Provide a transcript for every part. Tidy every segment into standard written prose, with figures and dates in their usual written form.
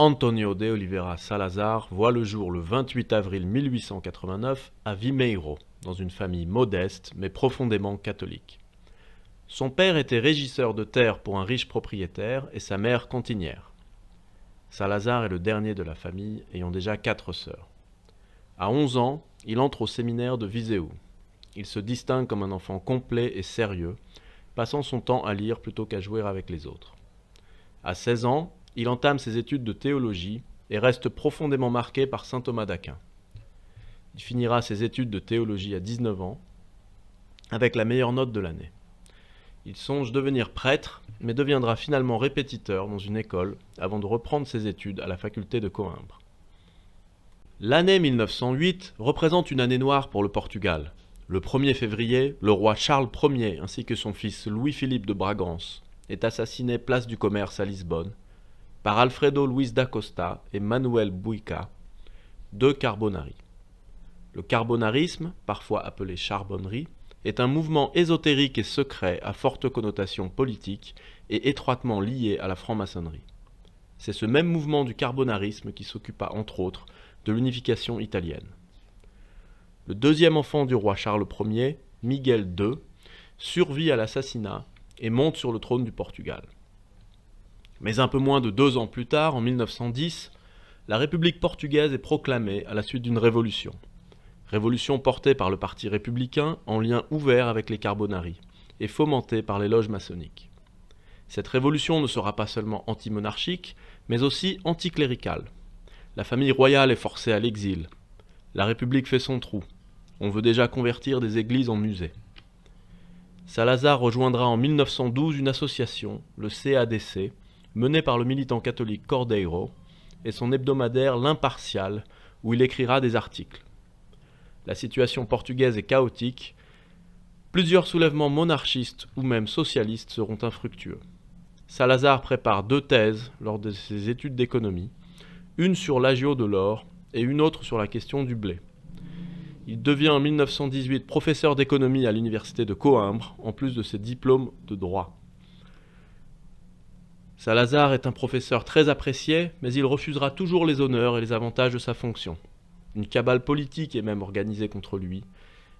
Antonio de Oliveira Salazar voit le jour le 28 avril 1889 à Vimeiro, dans une famille modeste mais profondément catholique. Son père était régisseur de terre pour un riche propriétaire et sa mère cantinière. Salazar est le dernier de la famille, ayant déjà 4 sœurs. À 11 ans, il entre au séminaire de Viseu. Il se distingue comme un enfant complet et sérieux, passant son temps à lire plutôt qu'à jouer avec les autres. À 16 ans, il entame ses études de théologie et reste profondément marqué par saint Thomas d'Aquin. Il finira ses études de théologie à 19 ans, avec la meilleure note de l'année. Il songe devenir prêtre, mais deviendra finalement répétiteur dans une école avant de reprendre ses études à la faculté de Coimbra. L'année 1908 représente une année noire pour le Portugal. Le 1er février, le roi Charles Ier ainsi que son fils Louis-Philippe de Bragance est assassiné place du Commerce à Lisbonne par Alfredo Luis da Costa et Manuel Buica, 2 Carbonari. Le carbonarisme, parfois appelé charbonnerie, est un mouvement ésotérique et secret à forte connotation politique et étroitement lié à la franc-maçonnerie. C'est ce même mouvement du carbonarisme qui s'occupa entre autres de l'unification italienne. Le deuxième enfant du roi Charles Ier, Miguel II, survit à l'assassinat et monte sur le trône du Portugal. Mais un peu moins de 2 ans plus tard, en 1910, la République portugaise est proclamée à la suite d'une révolution. Révolution portée par le Parti républicain en lien ouvert avec les Carbonari et fomentée par les loges maçonniques. Cette révolution ne sera pas seulement anti-monarchique, mais aussi anticléricale. La famille royale est forcée à l'exil. La République fait son trou. On veut déjà convertir des églises en musées. Salazar rejoindra en 1912 une association, le CADC, menée par le militant catholique Cordeiro, et son hebdomadaire L'Impartial, où il écrira des articles. La situation portugaise est chaotique. Plusieurs soulèvements monarchistes ou même socialistes seront infructueux. Salazar prépare 2 thèses lors de ses études d'économie, une sur l'agio de l'or et une autre sur la question du blé. Il devient en 1918 professeur d'économie à l'université de Coimbra, en plus de ses diplômes de droit. Salazar est un professeur très apprécié, mais il refusera toujours les honneurs et les avantages de sa fonction. Une cabale politique est même organisée contre lui,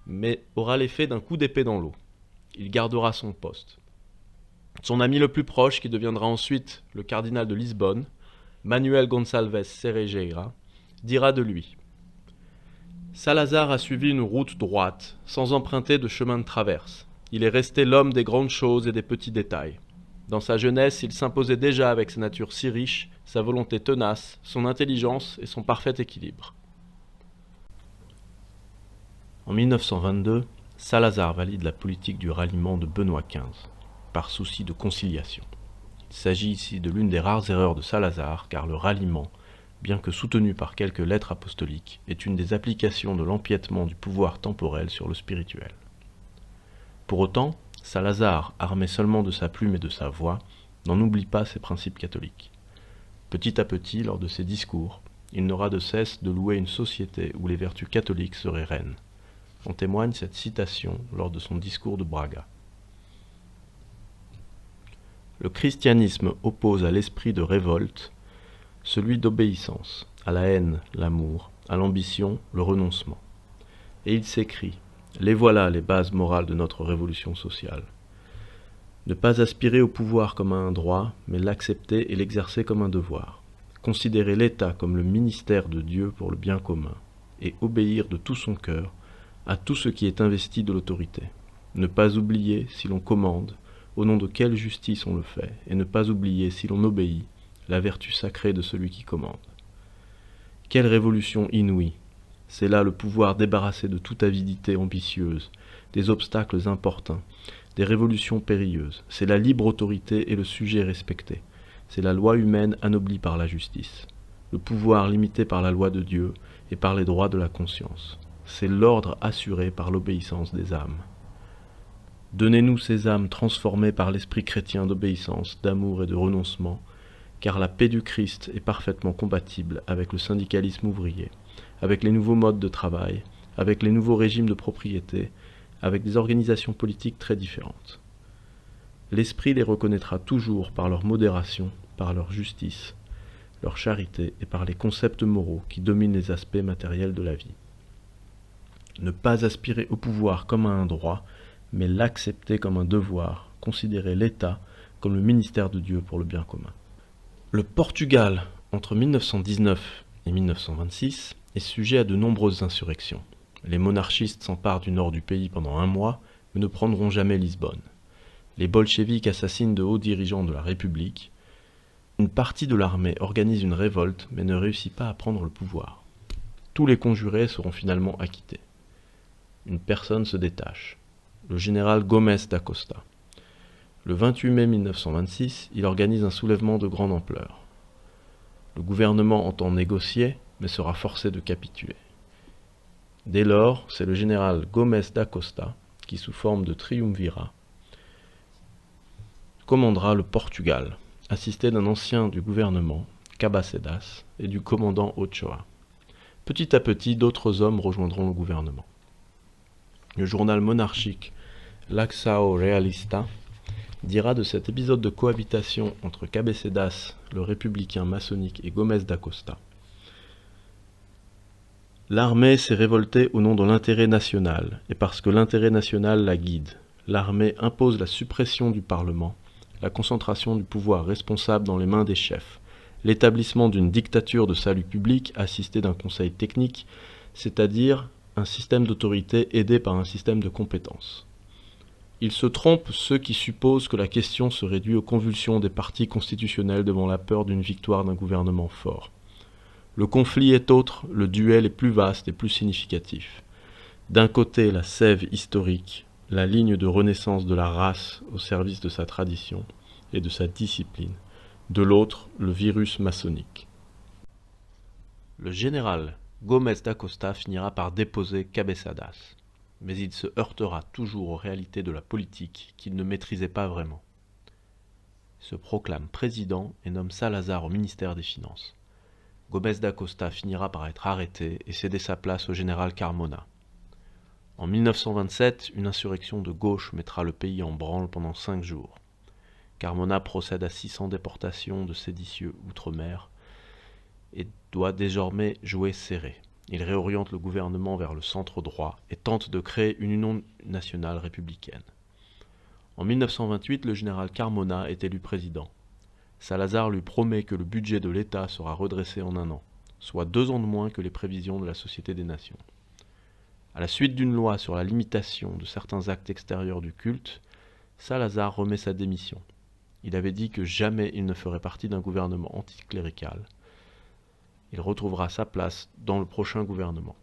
mais aura l'effet d'un coup d'épée dans l'eau. Il gardera son poste. Son ami le plus proche, qui deviendra ensuite le cardinal de Lisbonne, Manuel Gonçalves Cerejeira, dira de lui: Salazar a suivi une route droite, sans emprunter de chemin de traverse. Il est resté l'homme des grandes choses et des petits détails. Dans sa jeunesse, il s'imposait déjà avec sa nature si riche, sa volonté tenace, son intelligence et son parfait équilibre. En 1922, Salazar valide la politique du ralliement de Benoît XV, par souci de conciliation. Il s'agit ici de l'une des rares erreurs de Salazar, car le ralliement, bien que soutenu par quelques lettres apostoliques, est une des applications de l'empiètement du pouvoir temporel sur le spirituel. Pour autant, Salazar, armé seulement de sa plume et de sa voix, n'en oublie pas ses principes catholiques. Petit à petit, lors de ses discours, il n'aura de cesse de louer une société où les vertus catholiques seraient reines. En témoigne cette citation lors de son discours de Braga. Le christianisme oppose à l'esprit de révolte celui d'obéissance, à la haine, l'amour, à l'ambition, le renoncement. Et il s'écrie: les voilà les bases morales de notre révolution sociale. Ne pas aspirer au pouvoir comme à un droit, mais l'accepter et l'exercer comme un devoir. Considérer l'État comme le ministère de Dieu pour le bien commun, et obéir de tout son cœur à tout ce qui est investi de l'autorité. Ne pas oublier, si l'on commande, au nom de quelle justice on le fait, et ne pas oublier, si l'on obéit, la vertu sacrée de celui qui commande. Quelle révolution inouïe! C'est là le pouvoir débarrassé de toute avidité ambitieuse, des obstacles importuns, des révolutions périlleuses. C'est la libre autorité et le sujet respecté. C'est la loi humaine anoblie par la justice. Le pouvoir limité par la loi de Dieu et par les droits de la conscience. C'est l'ordre assuré par l'obéissance des âmes. Donnez-nous ces âmes transformées par l'esprit chrétien d'obéissance, d'amour et de renoncement, car la paix du Christ est parfaitement compatible avec le syndicalisme ouvrier, avec les nouveaux modes de travail, avec les nouveaux régimes de propriété, avec des organisations politiques très différentes. L'esprit les reconnaîtra toujours par leur modération, par leur justice. leur charité et par les concepts moraux qui dominent les aspects matériels de la vie. Ne pas aspirer au pouvoir comme à un droit, mais l'accepter comme un devoir, considérer l'État comme le ministère de Dieu pour le bien commun. Le Portugal, entre 1919 et 1926, est sujet à de nombreuses insurrections. Les monarchistes s'emparent du nord du pays pendant un mois, mais ne prendront jamais Lisbonne. Les bolcheviks assassinent de hauts dirigeants de la République. Une partie de l'armée organise une révolte, mais ne réussit pas à prendre le pouvoir. Tous les conjurés seront finalement acquittés. Une personne se détache, le général Gomes da Costa. Le 28 mai 1926, il organise un soulèvement de grande ampleur. Le gouvernement entend négocier, mais sera forcé de capituler. Dès lors, c'est le général Gomes da Costa qui, sous forme de triumvirat, commandera le Portugal, assisté d'un ancien du gouvernement, Cabacedas, et du commandant Ochoa. Petit à petit, d'autres hommes rejoindront le gouvernement. Le journal monarchique L'Axao Realista dira de cet épisode de cohabitation entre Cabacedas, le républicain maçonnique, et Gomes da Costa: l'armée s'est révoltée au nom de l'intérêt national, et parce que l'intérêt national la guide. L'armée impose la suppression du Parlement, la concentration du pouvoir responsable dans les mains des chefs, l'établissement d'une dictature de salut public assistée d'un conseil technique, c'est-à-dire un système d'autorité aidé par un système de compétences. Ils se trompent ceux qui supposent que la question se réduit aux convulsions des partis constitutionnels devant la peur d'une victoire d'un gouvernement fort. Le conflit est autre, le duel est plus vaste et plus significatif. D'un côté, la sève historique, la ligne de renaissance de la race au service de sa tradition et de sa discipline. De l'autre, le virus maçonnique. Le général Gomes da Costa finira par déposer Cabeçadas, mais il se heurtera toujours aux réalités de la politique qu'il ne maîtrisait pas vraiment. Il se proclame président et nomme Salazar au ministère des Finances. Gomes da Costa finira par être arrêté et céder sa place au général Carmona. En 1927, une insurrection de gauche mettra le pays en branle pendant 5 jours. Carmona procède à 600 déportations de séditieux outre-mer et doit désormais jouer serré. Il réoriente le gouvernement vers le centre droit et tente de créer une union nationale républicaine. En 1928, le général Carmona est élu président. Salazar lui promet que le budget de l'État sera redressé en 1 an, soit 2 ans de moins que les prévisions de la Société des Nations. À la suite d'une loi sur la limitation de certains actes extérieurs du culte, Salazar remet sa démission. Il avait dit que jamais il ne ferait partie d'un gouvernement anticlérical. Il retrouvera sa place dans le prochain gouvernement.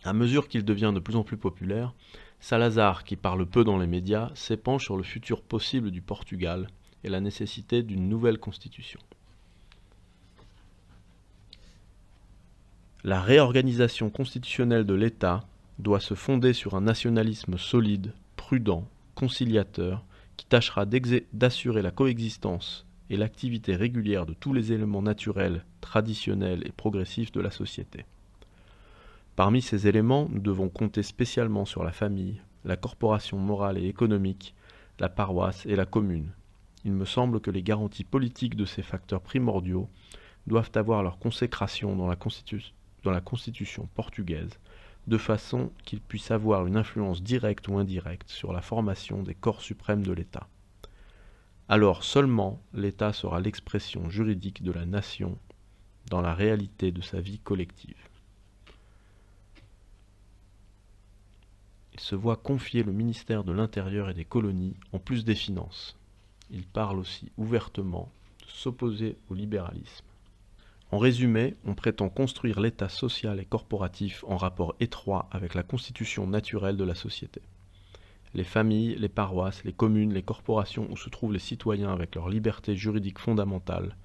À mesure qu'il devient de plus en plus populaire, Salazar, qui parle peu dans les médias, s'épanche sur le futur possible du Portugal et la nécessité d'une nouvelle constitution. La réorganisation constitutionnelle de l'État doit se fonder sur un nationalisme solide, prudent, conciliateur, qui tâchera d'assurer la coexistence et l'activité régulière de tous les éléments naturels, traditionnels et progressifs de la société. Parmi ces éléments, nous devons compter spécialement sur la famille, la corporation morale et économique, la paroisse et la commune. Il me semble que les garanties politiques de ces facteurs primordiaux doivent avoir leur consécration dans la Constitution portugaise, de façon qu'ils puissent avoir une influence directe ou indirecte sur la formation des corps suprêmes de l'État. Alors seulement l'État sera l'expression juridique de la nation dans la réalité de sa vie collective. Il se voit confier le ministère de l'Intérieur et des colonies en plus des finances. Il parle aussi ouvertement de s'opposer au libéralisme. En résumé, on prétend construire l'État social et corporatif en rapport étroit avec la constitution naturelle de la société. Les familles, les paroisses, les communes, les corporations où se trouvent les citoyens avec leur liberté juridique fondamentale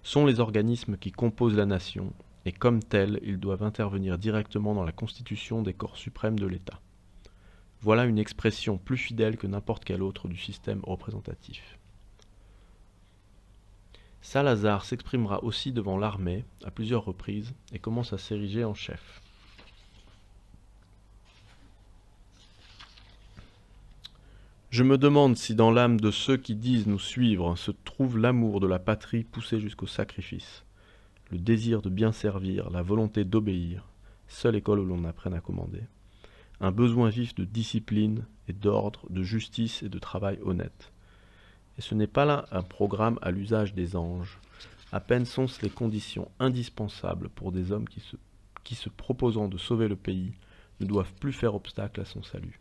sont les organismes qui composent la nation et comme tels, ils doivent intervenir directement dans la constitution des corps suprêmes de l'État. Voilà une expression plus fidèle que n'importe quelle autre du système représentatif. Salazar s'exprimera aussi devant l'armée à plusieurs reprises et commence à s'ériger en chef. Je me demande si dans l'âme de ceux qui disent nous suivre se trouve l'amour de la patrie poussé jusqu'au sacrifice, le désir de bien servir, la volonté d'obéir, seule école où l'on apprenne à commander, un besoin vif de discipline et d'ordre, de justice et de travail honnête. Et ce n'est pas là un programme à l'usage des anges, à peine sont-ce les conditions indispensables pour des hommes qui se proposant de sauver le pays, ne doivent plus faire obstacle à son salut.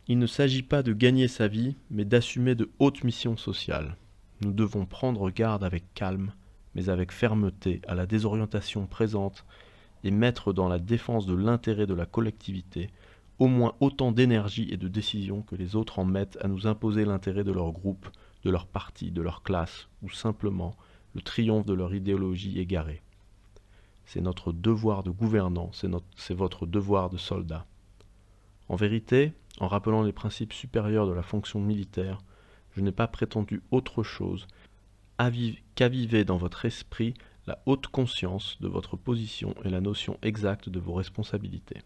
Il ne s'agit pas de gagner sa vie, mais d'assumer de hautes missions sociales. Nous devons prendre garde avec calme, mais avec fermeté à la désorientation présente et mettre dans la défense de l'intérêt de la collectivité au moins autant d'énergie et de décision que les autres en mettent à nous imposer l'intérêt de leur groupe, de leur parti, de leur classe, ou simplement le triomphe de leur idéologie égarée. C'est notre devoir de gouvernant, c'est votre devoir de soldat. En vérité, en rappelant les principes supérieurs de la fonction militaire, je n'ai pas prétendu autre chose qu'aviver dans votre esprit la haute conscience de votre position et la notion exacte de vos responsabilités.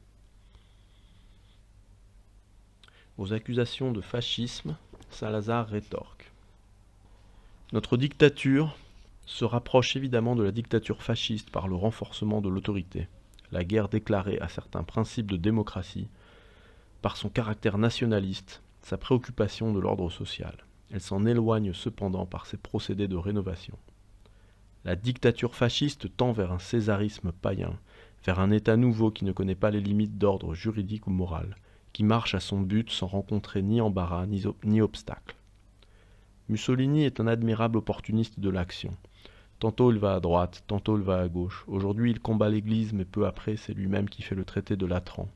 Aux accusations de fascisme, Salazar rétorque. Notre dictature se rapproche évidemment de la dictature fasciste par le renforcement de l'autorité, la guerre déclarée à certains principes de démocratie, par son caractère nationaliste, sa préoccupation de l'ordre social. Elle s'en éloigne cependant par ses procédés de rénovation. La dictature fasciste tend vers un césarisme païen, vers un État nouveau qui ne connaît pas les limites d'ordre juridique ou moral, qui marche à son but sans rencontrer ni embarras ni obstacle. Mussolini est un admirable opportuniste de l'action. Tantôt il va à droite, tantôt il va à gauche. Aujourd'hui il combat l'Église, mais peu après c'est lui-même qui fait le traité de Latran,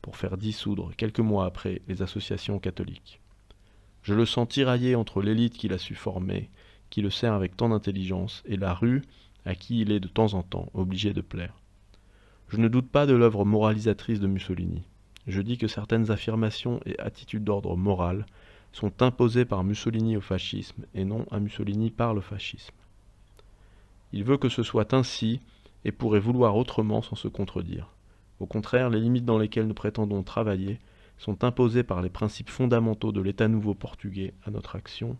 pour faire dissoudre, quelques mois après, les associations catholiques. Je le sens tiraillé entre l'élite qu'il a su former, qui le sert avec tant d'intelligence, et la rue, à qui il est de temps en temps obligé de plaire. Je ne doute pas de l'œuvre moralisatrice de Mussolini. Je dis que certaines affirmations et attitudes d'ordre moral sont imposées par Mussolini au fascisme, et non à Mussolini par le fascisme. Il veut que ce soit ainsi, et pourrait vouloir autrement sans se contredire. Au contraire, les limites dans lesquelles nous prétendons travailler sont imposées par les principes fondamentaux de l'État nouveau portugais à notre action,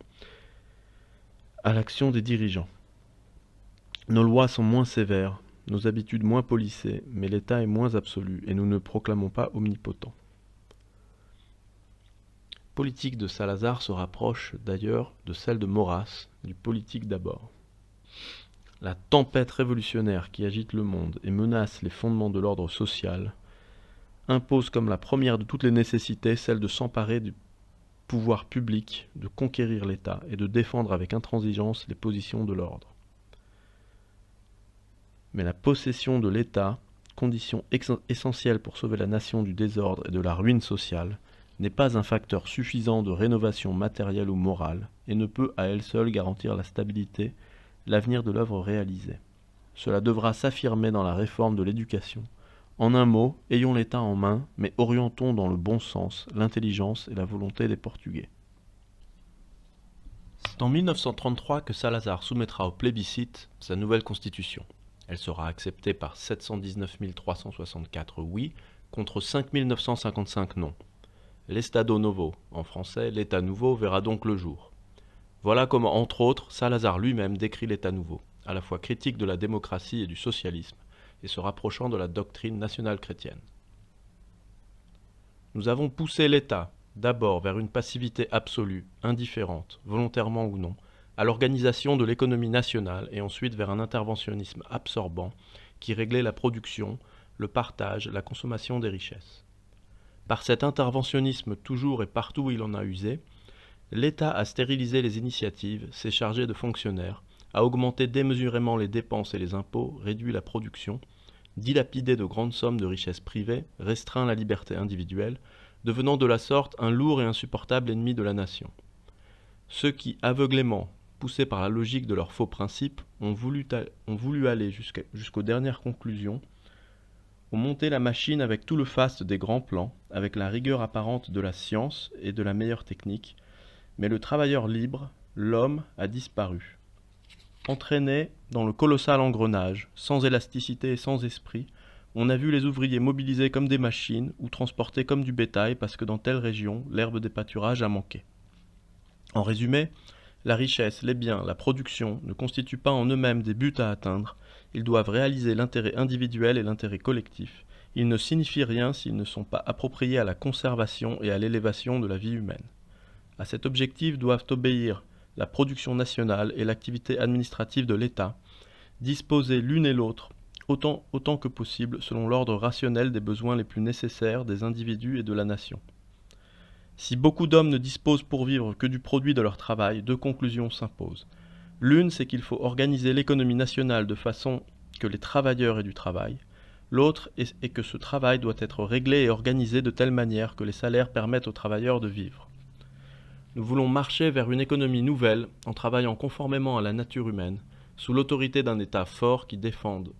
à l'action des dirigeants. Nos lois sont moins sévères, nos habitudes moins polissées, mais l'État est moins absolu et nous ne proclamons pas omnipotent. Politique de Salazar se rapproche d'ailleurs de celle de Maurras, du politique d'abord. La tempête révolutionnaire qui agite le monde et menace les fondements de l'ordre social impose comme la première de toutes les nécessités celle de s'emparer du pouvoir public, de conquérir l'État et de défendre avec intransigeance les positions de l'ordre. Mais la possession de l'État, condition essentielle pour sauver la nation du désordre et de la ruine sociale, n'est pas un facteur suffisant de rénovation matérielle ou morale et ne peut à elle seule garantir la stabilité, l'avenir de l'œuvre réalisée. Cela devra s'affirmer dans la réforme de l'éducation. En un mot, ayons l'État en main, mais orientons dans le bon sens, l'intelligence et la volonté des Portugais. C'est en 1933 que Salazar soumettra au plébiscite sa nouvelle constitution. Elle sera acceptée par 719 364 oui contre 5 955 non. L'Estado Novo, en français, l'État nouveau, verra donc le jour. Voilà comment, entre autres, Salazar lui-même décrit l'État nouveau, à la fois critique de la démocratie et du socialisme, et se rapprochant de la doctrine nationale chrétienne. Nous avons poussé l'État, d'abord vers une passivité absolue, indifférente, volontairement ou non, à l'organisation de l'économie nationale et ensuite vers un interventionnisme absorbant qui réglait la production, le partage, la consommation des richesses. Par cet interventionnisme toujours et partout où il en a usé, l'État a stérilisé les initiatives, s'est chargé de fonctionnaires, a augmenté démesurément les dépenses et les impôts, réduit la production, dilapidé de grandes sommes de richesses privées, restreint la liberté individuelle, devenant de la sorte un lourd et insupportable ennemi de la nation. Ceux qui, aveuglément, poussés par la logique de leurs faux principes, ont voulu aller jusqu'aux dernières conclusions, ont monté la machine avec tout le faste des grands plans, avec la rigueur apparente de la science et de la meilleure technique, mais le travailleur libre, l'homme, a disparu. Entraîné dans le colossal engrenage, sans élasticité et sans esprit, On a vu les ouvriers mobilisés comme des machines ou transportés comme du bétail parce que dans telle région, l'herbe des pâturages a manqué. En résumé, la richesse, les biens, la production ne constituent pas en eux-mêmes des buts à atteindre, ils doivent réaliser l'intérêt individuel et l'intérêt collectif. Ils ne signifient rien s'ils ne sont pas appropriés à la conservation et à l'élévation de la vie humaine. À cet objectif doivent obéir la production nationale et l'activité administrative de l'État, disposées l'une et l'autre autant que possible selon l'ordre rationnel des besoins les plus nécessaires des individus et de la nation. Si beaucoup d'hommes ne disposent pour vivre que du produit de leur travail, deux conclusions s'imposent. L'une, c'est qu'il faut organiser l'économie nationale de façon que les travailleurs aient du travail. L'autre est que ce travail doit être réglé et organisé de telle manière que les salaires permettent aux travailleurs de vivre. Nous voulons marcher vers une économie nouvelle en travaillant conformément à la nature humaine, sous l'autorité d'un État fort qui défende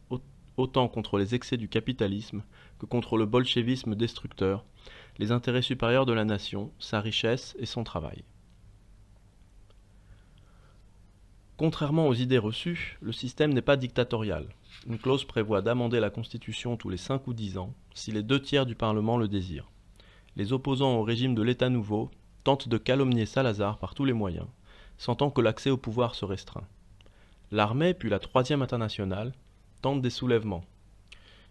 autant contre les excès du capitalisme que contre le bolchevisme destructeur, les intérêts supérieurs de la nation, sa richesse et son travail. Contrairement aux idées reçues, le système n'est pas dictatorial. Une clause prévoit d'amender la Constitution tous les 5 ou 10 ans, si les 2/3 du Parlement le désirent. Les opposants au régime de l'État nouveau tentent de calomnier Salazar par tous les moyens, sentant que l'accès au pouvoir se restreint. L'armée, puis la Troisième Internationale, tentent des soulèvements,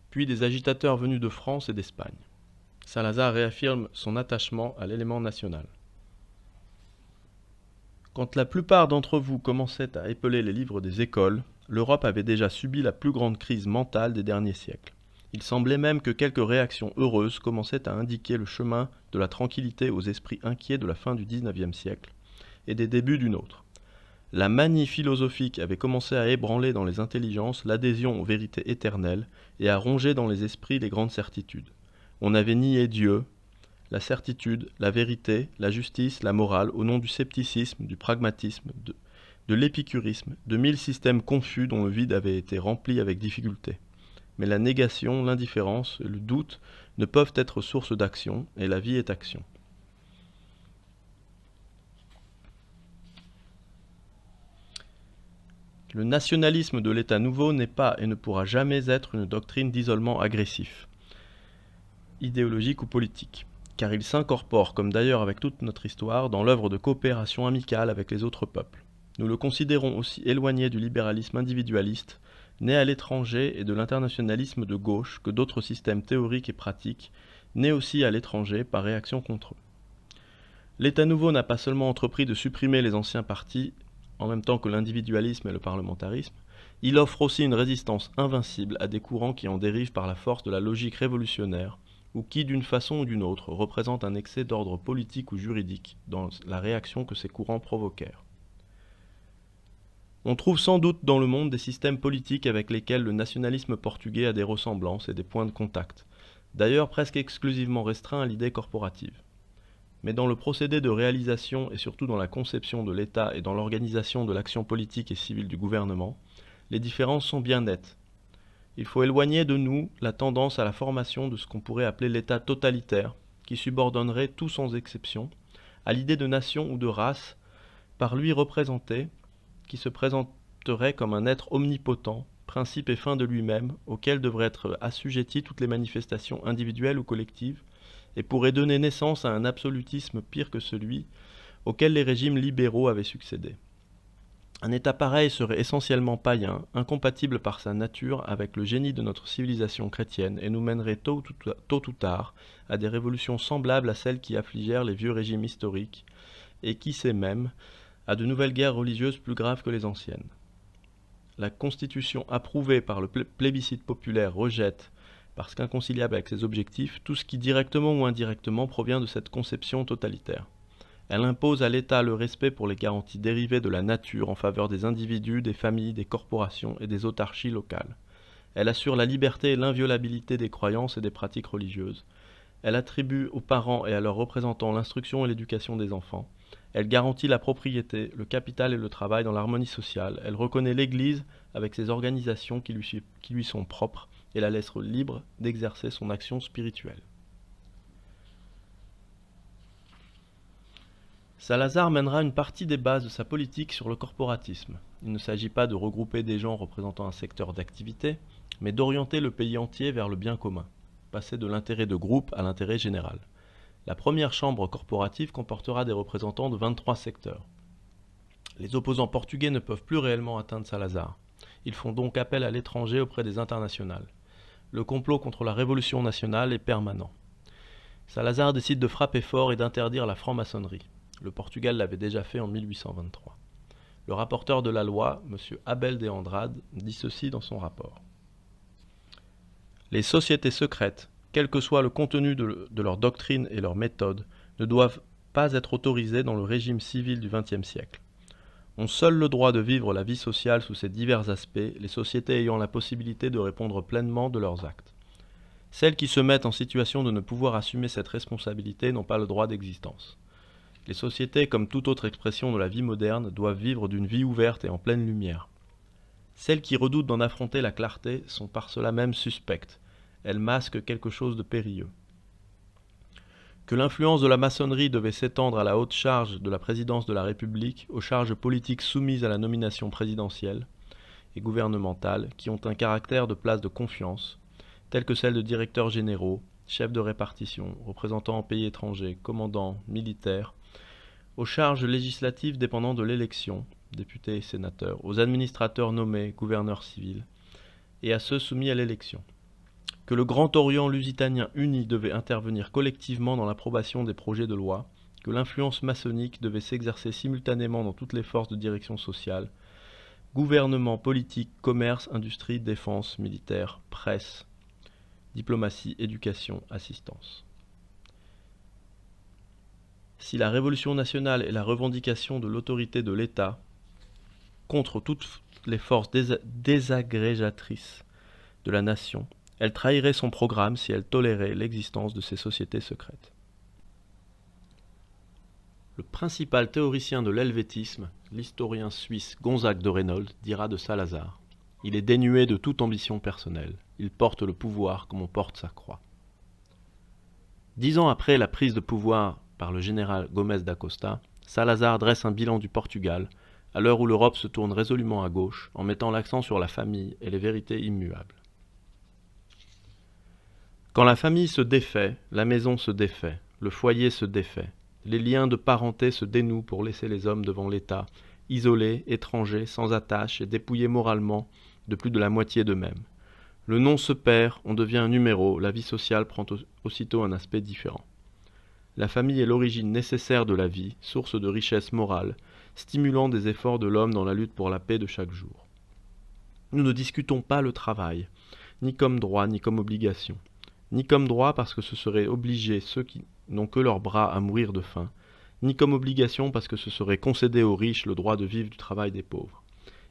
puis des agitateurs venus de France et d'Espagne. Salazar réaffirme son attachement à l'élément national. Quand la plupart d'entre vous commençaient à épeler les livres des écoles, l'Europe avait déjà subi la plus grande crise mentale des derniers siècles. Il semblait même que quelques réactions heureuses commençaient à indiquer le chemin de la tranquillité aux esprits inquiets de la fin du XIXe siècle et des débuts d'une autre. La manie philosophique avait commencé à ébranler dans les intelligences l'adhésion aux vérités éternelles et à ronger dans les esprits les grandes certitudes. On avait nié Dieu, la certitude, la vérité, la justice, la morale, au nom du scepticisme, du pragmatisme, de l'épicurisme, de 1000 systèmes confus dont le vide avait été rempli avec difficulté. Mais la négation, l'indifférence, le doute ne peuvent être source d'action, et la vie est action. Le nationalisme de l'État nouveau n'est pas et ne pourra jamais être une doctrine d'isolement agressif, idéologique ou politique, car il s'incorpore, comme d'ailleurs avec toute notre histoire, dans l'œuvre de coopération amicale avec les autres peuples. Nous le considérons aussi éloigné du libéralisme individualiste, né à l'étranger, et de l'internationalisme de gauche que d'autres systèmes théoriques et pratiques, nés aussi à l'étranger par réaction contre eux. L'État nouveau n'a pas seulement entrepris de supprimer les anciens partis, en même temps que l'individualisme et le parlementarisme, il offre aussi une résistance invincible à des courants qui en dérivent par la force de la logique révolutionnaire, ou qui, d'une façon ou d'une autre, représentent un excès d'ordre politique ou juridique dans la réaction que ces courants provoquèrent. On trouve sans doute dans le monde des systèmes politiques avec lesquels le nationalisme portugais a des ressemblances et des points de contact, d'ailleurs presque exclusivement restreints à l'idée corporative. Mais dans le procédé de réalisation et surtout dans la conception de l'État et dans l'organisation de l'action politique et civile du gouvernement, les différences sont bien nettes. Il faut éloigner de nous la tendance à la formation de ce qu'on pourrait appeler l'État totalitaire, qui subordonnerait tout sans exception à l'idée de nation ou de race par lui représentée, qui se présenterait comme un être omnipotent, principe et fin de lui-même, auquel devraient être assujetties toutes les manifestations individuelles ou collectives, et pourrait donner naissance à un absolutisme pire que celui auquel les régimes libéraux avaient succédé. Un État pareil serait essentiellement païen, incompatible par sa nature avec le génie de notre civilisation chrétienne et nous mènerait tôt ou tard à des révolutions semblables à celles qui affligèrent les vieux régimes historiques et qui sait même à de nouvelles guerres religieuses plus graves que les anciennes. La Constitution approuvée par le plébiscite populaire rejette, parce qu'inconciliable avec ses objectifs, tout ce qui directement ou indirectement provient de cette conception totalitaire. Elle impose à l'État le respect pour les garanties dérivées de la nature en faveur des individus, des familles, des corporations et des autarchies locales. Elle assure la liberté et l'inviolabilité des croyances et des pratiques religieuses. Elle attribue aux parents et à leurs représentants l'instruction et l'éducation des enfants. Elle garantit la propriété, le capital et le travail dans l'harmonie sociale. Elle reconnaît l'Église avec ses organisations qui lui sont propres et la laisse libre d'exercer son action spirituelle. Salazar mènera une partie des bases de sa politique sur le corporatisme. Il ne s'agit pas de regrouper des gens représentant un secteur d'activité, mais d'orienter le pays entier vers le bien commun, passer de l'intérêt de groupe à l'intérêt général. La première chambre corporative comportera des représentants de 23 secteurs. Les opposants portugais ne peuvent plus réellement atteindre Salazar. Ils font donc appel à l'étranger auprès des internationales. Le complot contre la révolution nationale est permanent. Salazar décide de frapper fort et d'interdire la franc-maçonnerie. Le Portugal l'avait déjà fait en 1823. Le rapporteur de la loi, M. Abel de Andrade, dit ceci dans son rapport. Les sociétés secrètes, quel que soit le contenu de leur doctrine et leur méthode, ne doivent pas être autorisées dans le régime civil du XXe siècle. Ont seul le droit de vivre la vie sociale sous ses divers aspects, les sociétés ayant la possibilité de répondre pleinement de leurs actes. Celles qui se mettent en situation de ne pouvoir assumer cette responsabilité n'ont pas le droit d'existence. Les sociétés, comme toute autre expression de la vie moderne, doivent vivre d'une vie ouverte et en pleine lumière. Celles qui redoutent d'en affronter la clarté sont par cela même suspectes. Elles masquent quelque chose de périlleux. Que l'influence de la maçonnerie devait s'étendre à la haute charge de la présidence de la République, aux charges politiques soumises à la nomination présidentielle et gouvernementale, qui ont un caractère de place de confiance, telles que celles de directeurs généraux, chefs de répartition, représentants en pays étrangers, commandants, militaires, aux charges législatives dépendant de l'élection, députés et sénateurs, aux administrateurs nommés, gouverneurs civils, et à ceux soumis à l'élection. Que le Grand Orient lusitanien uni devait intervenir collectivement dans l'approbation des projets de loi, que l'influence maçonnique devait s'exercer simultanément dans toutes les forces de direction sociale, gouvernement, politique, commerce, industrie, défense, militaire, presse, diplomatie, éducation, assistance. Si la révolution nationale est la revendication de l'autorité de l'État contre toutes les forces désagrégatrices de la nation, elle trahirait son programme si elle tolérait l'existence de ces sociétés secrètes. Le principal théoricien de l'helvétisme, l'historien suisse Gonzague de Reynold, dira de Salazar: il est dénué de toute ambition personnelle, il porte le pouvoir comme on porte sa croix. 10 ans après la prise de pouvoir par le général Gomes da Costa, Salazar dresse un bilan du Portugal, à l'heure où l'Europe se tourne résolument à gauche, en mettant l'accent sur la famille et les vérités immuables. Quand la famille se défait, la maison se défait, le foyer se défait, les liens de parenté se dénouent pour laisser les hommes devant l'État, isolés, étrangers, sans attache et dépouillés moralement de plus de la moitié d'eux-mêmes. Le nom se perd, on devient un numéro, la vie sociale prend aussitôt un aspect différent. La famille est l'origine nécessaire de la vie, source de richesse morale, stimulant des efforts de l'homme dans la lutte pour la paix de chaque jour. Nous ne discutons pas le travail, ni comme droit, ni comme obligation. Ni comme droit parce que ce serait obliger ceux qui n'ont que leurs bras à mourir de faim, ni comme obligation parce que ce serait concéder aux riches le droit de vivre du travail des pauvres.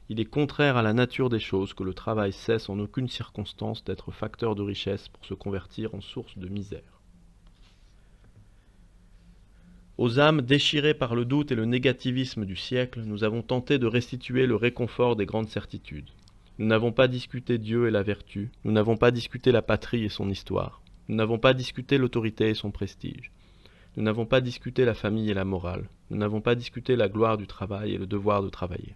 Il est contraire à la nature des choses que le travail cesse en aucune circonstance d'être facteur de richesse pour se convertir en source de misère. Aux âmes déchirées par le doute et le négativisme du siècle, nous avons tenté de restituer le réconfort des grandes certitudes. Nous n'avons pas discuté Dieu et la vertu, nous n'avons pas discuté la patrie et son histoire, nous n'avons pas discuté l'autorité et son prestige, nous n'avons pas discuté la famille et la morale, nous n'avons pas discuté la gloire du travail et le devoir de travailler.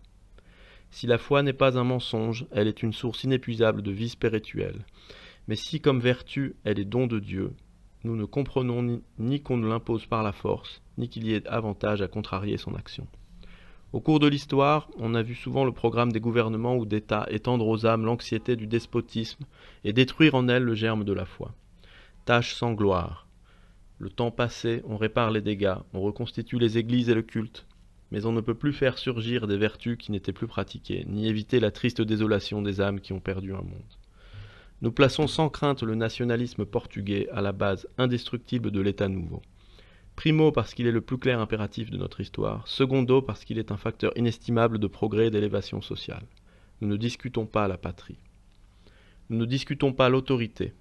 Si la foi n'est pas un mensonge, elle est une source inépuisable de vie spirituelle, mais si comme vertu elle est don de Dieu, nous ne comprenons ni qu'on ne l'impose par la force, ni qu'il y ait avantage à contrarier son action. Au cours de l'histoire, on a vu souvent le programme des gouvernements ou d'États étendre aux âmes l'anxiété du despotisme et détruire en elles le germe de la foi. Tâche sans gloire. Le temps passé, on répare les dégâts, on reconstitue les églises et le culte, mais on ne peut plus faire surgir des vertus qui n'étaient plus pratiquées, ni éviter la triste désolation des âmes qui ont perdu un monde. Nous plaçons sans crainte le nationalisme portugais à la base indestructible de l'État nouveau. Primo parce qu'il est le plus clair impératif de notre histoire, secondo parce qu'il est un facteur inestimable de progrès et d'élévation sociale. Nous ne discutons pas la patrie. Nous ne discutons pas l'autorité.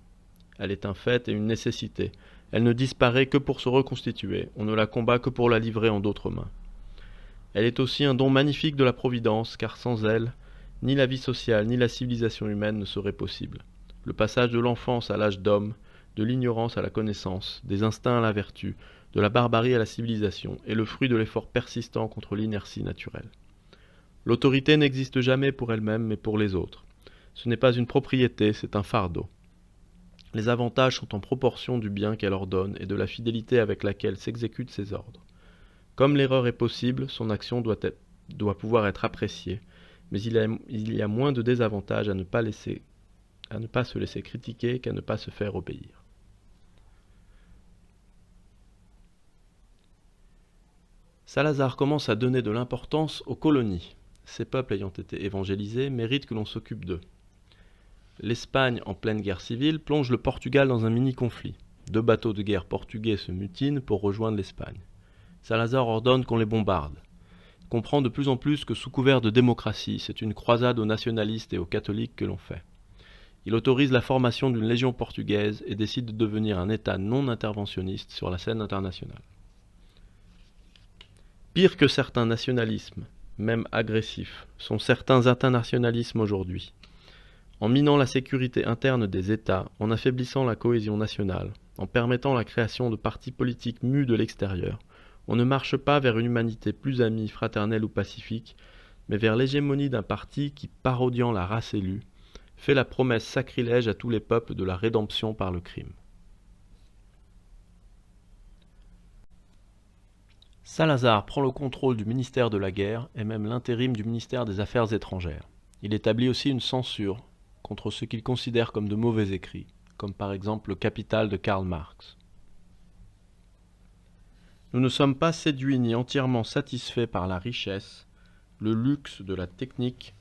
Elle est un fait et une nécessité. Elle ne disparaît que pour se reconstituer, on ne la combat que pour la livrer en d'autres mains. Elle est aussi un don magnifique de la Providence, car sans elle, ni la vie sociale ni la civilisation humaine ne seraient possibles. Le passage de l'enfance à l'âge d'homme, de l'ignorance à la connaissance, des instincts à la vertu, de la barbarie à la civilisation, est le fruit de l'effort persistant contre l'inertie naturelle. L'autorité n'existe jamais pour elle-même, mais pour les autres. Ce n'est pas une propriété, c'est un fardeau. Les avantages sont en proportion du bien qu'elle ordonne et de la fidélité avec laquelle s'exécutent ses ordres. Comme l'erreur est possible, son action doit pouvoir être appréciée, mais il y a moins de désavantages à ne pas se laisser critiquer qu'à ne pas se faire obéir. Salazar commence à donner de l'importance aux colonies. Ces peuples ayant été évangélisés méritent que l'on s'occupe d'eux. L'Espagne, en pleine guerre civile, plonge le Portugal dans un mini-conflit. 2 bateaux de guerre portugais se mutinent pour rejoindre l'Espagne. Salazar ordonne qu'on les bombarde. Il comprend de plus en plus que sous couvert de démocratie, c'est une croisade aux nationalistes et aux catholiques que l'on fait. Il autorise la formation d'une légion portugaise et décide de devenir un État non interventionniste sur la scène internationale. Pire que certains nationalismes, même agressifs, sont certains internationalismes aujourd'hui. En minant la sécurité interne des États, en affaiblissant la cohésion nationale, en permettant la création de partis politiques mus de l'extérieur, on ne marche pas vers une humanité plus amie, fraternelle ou pacifique, mais vers l'hégémonie d'un parti qui, parodiant la race élue, fait la promesse sacrilège à tous les peuples de la rédemption par le crime. Salazar prend le contrôle du ministère de la Guerre et même l'intérim du ministère des Affaires étrangères. Il établit aussi une censure contre ce qu'il considère comme de mauvais écrits, comme par exemple le Capital de Karl Marx. Nous ne sommes pas séduits ni entièrement satisfaits par la richesse, le luxe de la technique,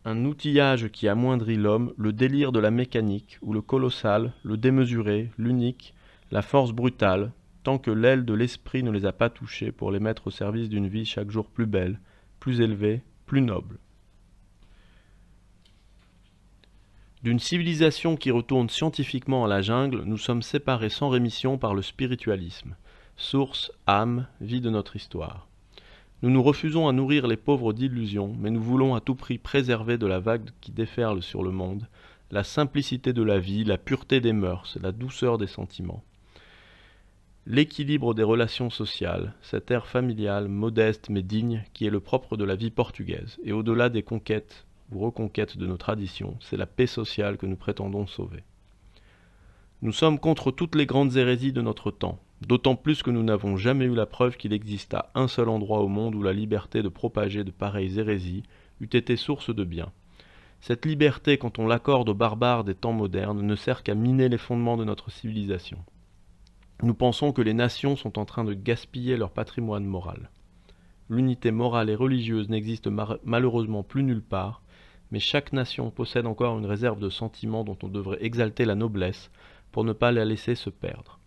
un outillage qui amoindrit l'homme, le délire de la mécanique, ou le colossal, le démesuré, l'unique, la force brutale, tant que l'aile de l'esprit ne les a pas touchés pour les mettre au service d'une vie chaque jour plus belle, plus élevée, plus noble. D'une civilisation qui retourne scientifiquement à la jungle, nous sommes séparés sans rémission par le spiritualisme, source, âme, vie de notre histoire. Nous nous refusons à nourrir les pauvres d'illusions, mais nous voulons à tout prix préserver de la vague qui déferle sur le monde la simplicité de la vie, la pureté des mœurs, la douceur des sentiments. L'équilibre des relations sociales, cet air familial, modeste mais digne, qui est le propre de la vie portugaise, et au-delà des conquêtes ou reconquêtes de nos traditions, c'est la paix sociale que nous prétendons sauver. Nous sommes contre toutes les grandes hérésies de notre temps, d'autant plus que nous n'avons jamais eu la preuve qu'il exista un seul endroit au monde où la liberté de propager de pareilles hérésies eût été source de bien. Cette liberté, quand on l'accorde aux barbares des temps modernes, ne sert qu'à miner les fondements de notre civilisation. Nous pensons que les nations sont en train de gaspiller leur patrimoine moral. L'unité morale et religieuse n'existe malheureusement plus nulle part, mais chaque nation possède encore une réserve de sentiments dont on devrait exalter la noblesse pour ne pas la laisser se perdre.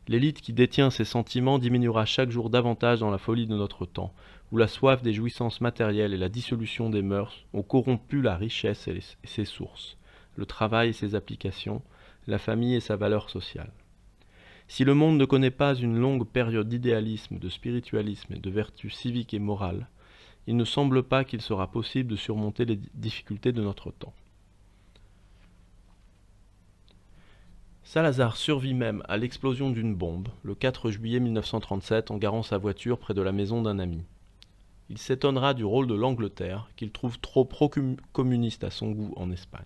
L'élite qui détient ces sentiments diminuera chaque jour davantage dans la folie de notre temps, où la soif des jouissances matérielles et la dissolution des mœurs ont corrompu la richesse et ses sources, le travail et ses applications, la famille et sa valeur sociale. Si le monde ne connaît pas une longue période d'idéalisme, de spiritualisme et de vertus civiques et morales, il ne semble pas qu'il sera possible de surmonter les difficultés de notre temps. Salazar survit même à l'explosion d'une bombe, le 4 juillet 1937, en garant sa voiture près de la maison d'un ami. Il s'étonnera du rôle de l'Angleterre, qu'il trouve trop pro-communiste à son goût en Espagne.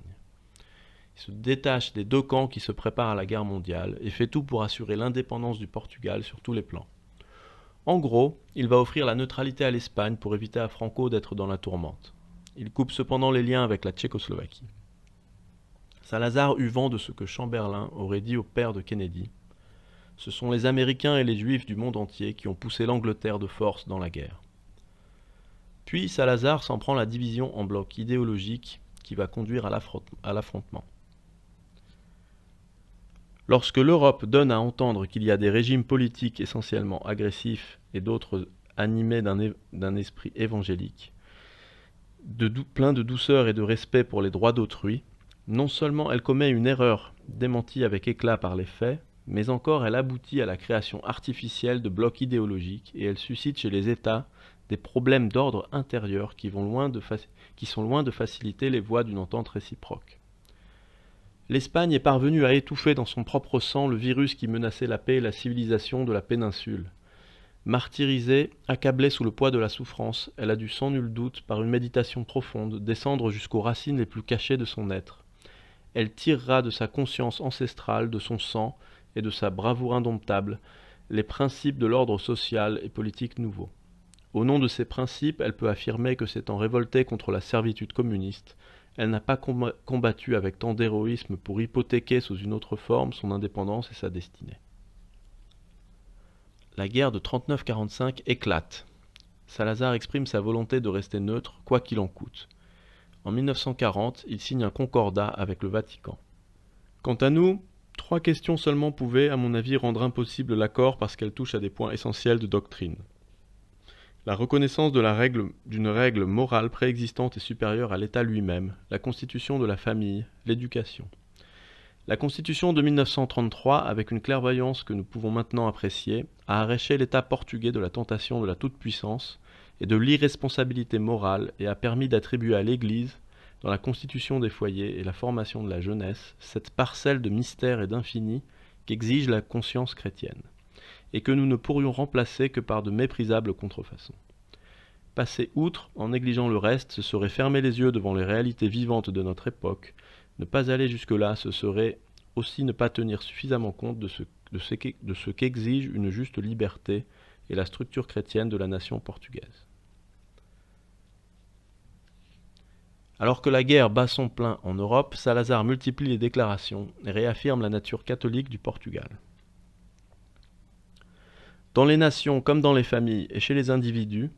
Il se détache des 2 camps qui se préparent à la guerre mondiale et fait tout pour assurer l'indépendance du Portugal sur tous les plans. En gros, il va offrir la neutralité à l'Espagne pour éviter à Franco d'être dans la tourmente. Il coupe cependant les liens avec la Tchécoslovaquie. Salazar eut vent de ce que Chamberlain aurait dit au père de Kennedy. Ce sont les Américains et les Juifs du monde entier qui ont poussé l'Angleterre de force dans la guerre. Puis Salazar s'en prend la division en blocs idéologiques qui va conduire à l'affrontement. Lorsque l'Europe donne à entendre qu'il y a des régimes politiques essentiellement agressifs et d'autres animés d'un esprit évangélique, plein de douceur et de respect pour les droits d'autrui, non seulement elle commet une erreur démentie avec éclat par les faits, mais encore elle aboutit à la création artificielle de blocs idéologiques et elle suscite chez les États des problèmes d'ordre intérieur qui sont loin de faciliter les voies d'une entente réciproque. L'Espagne est parvenue à étouffer dans son propre sang le virus qui menaçait la paix et la civilisation de la péninsule. Martyrisée, accablée sous le poids de la souffrance, elle a dû sans nul doute, par une méditation profonde, descendre jusqu'aux racines les plus cachées de son être. Elle tirera de sa conscience ancestrale, de son sang et de sa bravoure indomptable, les principes de l'ordre social et politique nouveau. Au nom de ces principes, elle peut affirmer que s'étant révoltée contre la servitude communiste, elle n'a pas combattu avec tant d'héroïsme pour hypothéquer sous une autre forme son indépendance et sa destinée. La guerre de 39-45 éclate. Salazar exprime sa volonté de rester neutre, quoi qu'il en coûte. En 1940, il signe un concordat avec le Vatican. Quant à nous, 3 questions seulement pouvaient, à mon avis, rendre impossible l'accord parce qu'elles touchent à des points essentiels de doctrine. La reconnaissance d'une règle morale préexistante et supérieure à l'État lui-même, la constitution de la famille, l'éducation. La Constitution de 1933, avec une clairvoyance que nous pouvons maintenant apprécier, a arraché l'État portugais de la tentation de la toute-puissance et de l'irresponsabilité morale et a permis d'attribuer à l'Église, dans la constitution des foyers et la formation de la jeunesse, cette parcelle de mystère et d'infini qu'exige la conscience chrétienne, et que nous ne pourrions remplacer que par de méprisables contrefaçons. Passer outre, en négligeant le reste, ce serait fermer les yeux devant les réalités vivantes de notre époque. Ne pas aller jusque-là, ce serait aussi ne pas tenir suffisamment compte de ce qu'exige une juste liberté et la structure chrétienne de la nation portugaise. Alors que la guerre bat son plein en Europe, Salazar multiplie les déclarations et réaffirme la nature catholique du Portugal. Dans les nations comme dans les familles et chez les individus,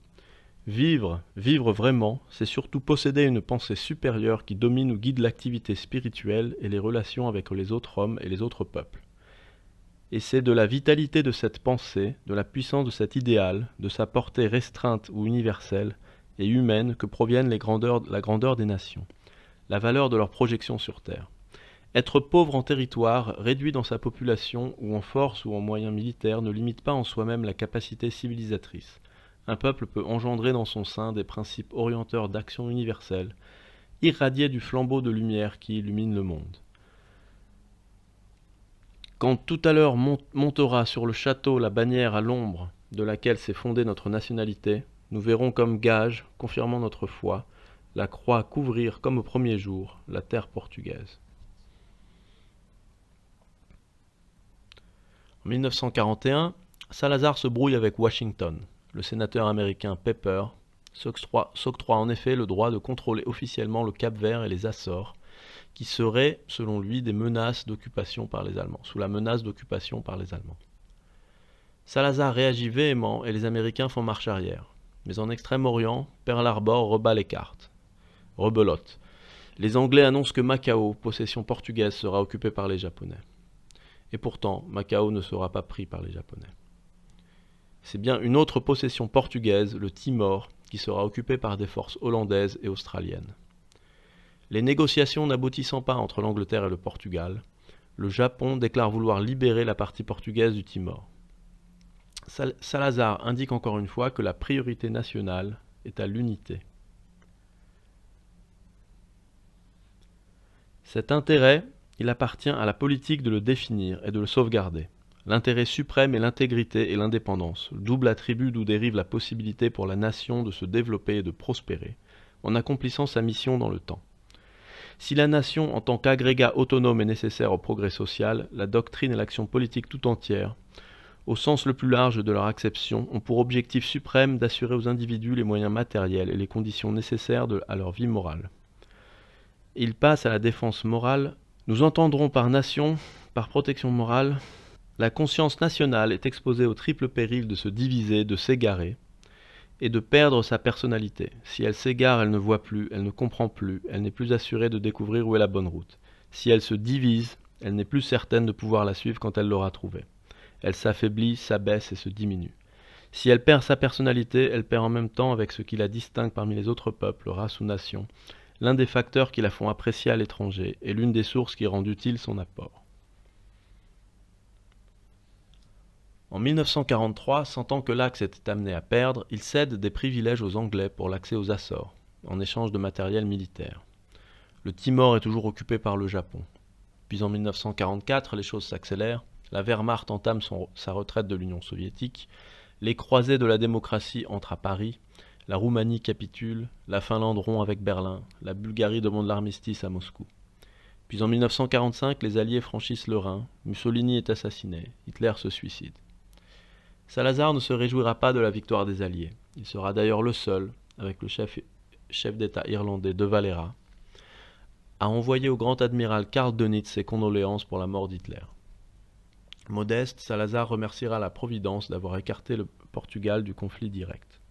vivre vraiment, c'est surtout posséder une pensée supérieure qui domine ou guide l'activité spirituelle et les relations avec les autres hommes et les autres peuples. Et c'est de la vitalité de cette pensée, de la puissance de cet idéal, de sa portée restreinte ou universelle et humaine que proviennent la grandeur des nations, la valeur de leur projection sur terre. Être pauvre en territoire, réduit dans sa population ou en force ou en moyens militaires ne limite pas en soi-même la capacité civilisatrice. Un peuple peut engendrer dans son sein des principes orienteurs d'action universelle, irradiés du flambeau de lumière qui illumine le monde. Quand tout à l'heure montera sur le château la bannière à l'ombre de laquelle s'est fondée notre nationalité, nous verrons comme gage, confirmant notre foi, la croix couvrir comme au premier jour la terre portugaise. En 1941, Salazar se brouille avec Washington. Le sénateur américain Pepper s'octroie en effet le droit de contrôler officiellement le Cap-Vert et les Açores, qui seraient, selon lui, sous la menace d'occupation par les Allemands. Salazar réagit véhément et les Américains font marche arrière. Mais en Extrême-Orient, Pearl Harbor rebat les cartes. Rebelote. Les Anglais annoncent que Macao, possession portugaise, sera occupée par les Japonais. Et pourtant, Macao ne sera pas pris par les Japonais. C'est bien une autre possession portugaise, le Timor, qui sera occupée par des forces hollandaises et australiennes. Les négociations n'aboutissant pas entre l'Angleterre et le Portugal, le Japon déclare vouloir libérer la partie portugaise du Timor. Salazar indique encore une fois que la priorité nationale est à l'unité. Cet intérêt, il appartient à la politique de le définir et de le sauvegarder. L'intérêt suprême est l'intégrité et l'indépendance, le double attribut d'où dérive la possibilité pour la nation de se développer et de prospérer, en accomplissant sa mission dans le temps. Si la nation en tant qu'agrégat autonome est nécessaire au progrès social, la doctrine et l'action politique tout entière, au sens le plus large de leur acception, ont pour objectif suprême d'assurer aux individus les moyens matériels et les conditions nécessaires à leur vie morale. Il passe à la défense morale. Nous entendrons par nation, par protection morale, la conscience nationale est exposée au triple péril de se diviser, de s'égarer, et de perdre sa personnalité. Si elle s'égare, elle ne voit plus, elle ne comprend plus, elle n'est plus assurée de découvrir où est la bonne route. Si elle se divise, elle n'est plus certaine de pouvoir la suivre quand elle l'aura trouvée. Elle s'affaiblit, s'abaisse et se diminue. Si elle perd sa personnalité, elle perd en même temps avec ce qui la distingue parmi les autres peuples, races ou nations, l'un des facteurs qui la font apprécier à l'étranger et l'une des sources qui rendent utile son apport. En 1943, sentant que l'Axe était amené à perdre, il cède des privilèges aux Anglais pour l'accès aux Açores, en échange de matériel militaire. Le Timor est toujours occupé par le Japon. Puis en 1944, les choses s'accélèrent, la Wehrmacht entame sa retraite de l'Union soviétique, Les croisés de la démocratie entrent à Paris, la Roumanie capitule, la Finlande rompt avec Berlin, la Bulgarie demande l'armistice à Moscou. Puis en 1945, les Alliés franchissent le Rhin, Mussolini est assassiné, Hitler se suicide. Salazar ne se réjouira pas de la victoire des Alliés. Il sera d'ailleurs le seul, avec le chef d'État irlandais De Valera, à envoyer au grand amiral Karl Dönitz ses condoléances pour la mort d'Hitler. Modeste, Salazar remerciera la Providence d'avoir écarté le Portugal du conflit direct.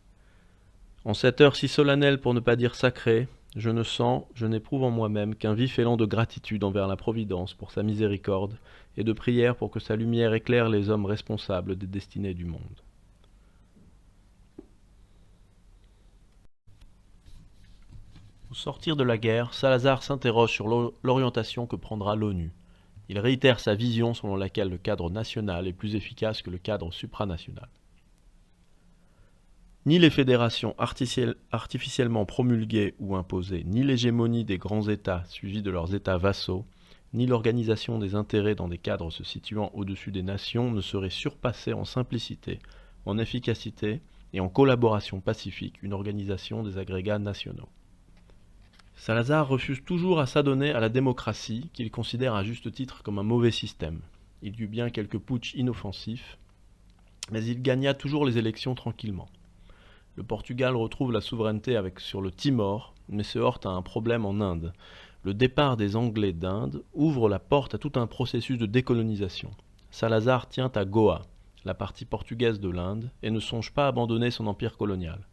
En cette heure si solennelle pour ne pas dire sacrée, je ne sens, je n'éprouve en moi-même qu'un vif élan de gratitude envers la Providence pour sa miséricorde et de prière pour que sa lumière éclaire les hommes responsables des destinées du monde. Au sortir de la guerre, Salazar s'interroge sur l'orientation que prendra l'ONU. Il réitère sa vision selon laquelle le cadre national est plus efficace que le cadre supranational. Ni les fédérations artificiellement promulguées ou imposées, ni l'hégémonie des grands États suivis de leurs États vassaux, ni l'organisation des intérêts dans des cadres se situant au-dessus des nations ne seraient surpassés en simplicité, en efficacité et en collaboration pacifique une organisation des agrégats nationaux. Salazar refuse toujours à s'adonner à la démocratie, qu'il considère à juste titre comme un mauvais système. Il y eut bien quelques putschs inoffensifs, mais il gagna toujours les élections tranquillement. Le Portugal retrouve la souveraineté sur le Timor, mais se heurte à un problème en Inde. Le départ des Anglais d'Inde ouvre la porte à tout un processus de décolonisation. Salazar tient à Goa, la partie portugaise de l'Inde, et ne songe pas à abandonner son empire colonial.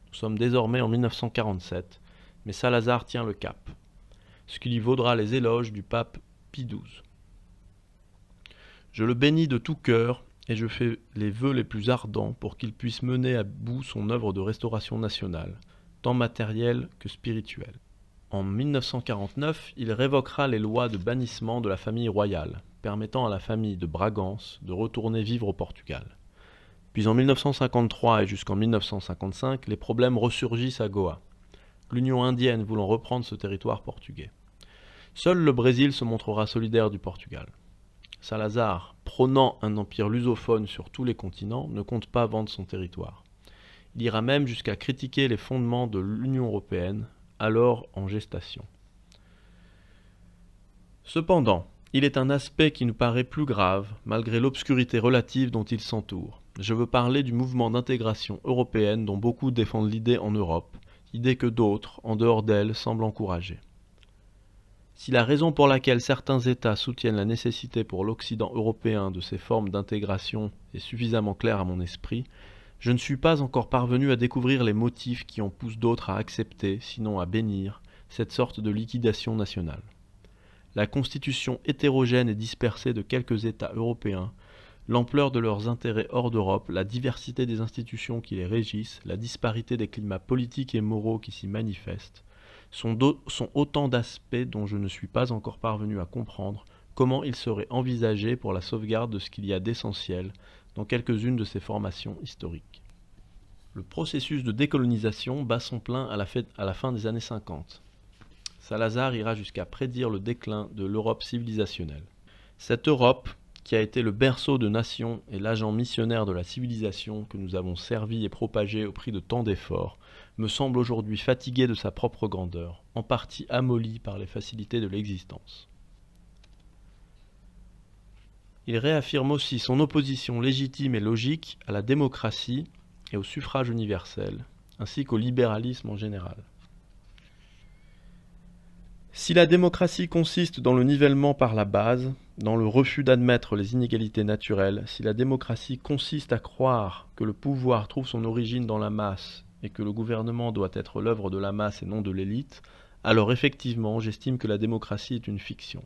Nous sommes désormais en 1947, mais Salazar tient le cap, ce qui lui vaudra les éloges du pape Pie XII. Je le bénis de tout cœur, et je fais les vœux les plus ardents pour qu'il puisse mener à bout son œuvre de restauration nationale, tant matérielle que spirituelle. En 1949, il révoquera les lois de bannissement de la famille royale, permettant à la famille de Bragance de retourner vivre au Portugal. Puis en 1953 et jusqu'en 1955, les problèmes ressurgissent à Goa, l'Union indienne voulant reprendre ce territoire portugais. Seul le Brésil se montrera solidaire du Portugal. Salazar, prônant un empire lusophone sur tous les continents, ne compte pas vendre son territoire. Il ira même jusqu'à critiquer les fondements de l'Union européenne, alors en gestation. Cependant, il est un aspect qui nous paraît plus grave, malgré l'obscurité relative dont il s'entoure. Je veux parler du mouvement d'intégration européenne dont beaucoup défendent l'idée en Europe, idée que d'autres, en dehors d'elle, semblent encourager. Si la raison pour laquelle certains États soutiennent la nécessité pour l'Occident européen de ces formes d'intégration est suffisamment claire à mon esprit, je ne suis pas encore parvenu à découvrir les motifs qui en poussent d'autres à accepter, sinon à bénir, cette sorte de liquidation nationale. La constitution hétérogène et dispersée de quelques États européens, l'ampleur de leurs intérêts hors d'Europe, la diversité des institutions qui les régissent, la disparité des climats politiques et moraux qui s'y manifestent, sont autant d'aspects dont je ne suis pas encore parvenu à comprendre comment ils seraient envisagés pour la sauvegarde de ce qu'il y a d'essentiel dans quelques-unes de ces formations historiques. Le processus de décolonisation bat son plein à la fin des années 50. Salazar ira jusqu'à prédire le déclin de l'Europe civilisationnelle. Cette Europe, qui a été le berceau de nations et l'agent missionnaire de la civilisation que nous avons servi et propagé au prix de tant d'efforts, me semble aujourd'hui fatiguée de sa propre grandeur, en partie amollie par les facilités de l'existence. Il réaffirme aussi son opposition légitime et logique à la démocratie et au suffrage universel, ainsi qu'au libéralisme en général. Si la démocratie consiste dans le nivellement par la base, dans le refus d'admettre les inégalités naturelles, si la démocratie consiste à croire que le pouvoir trouve son origine dans la masse et que le gouvernement doit être l'œuvre de la masse et non de l'élite, alors effectivement, j'estime que la démocratie est une fiction.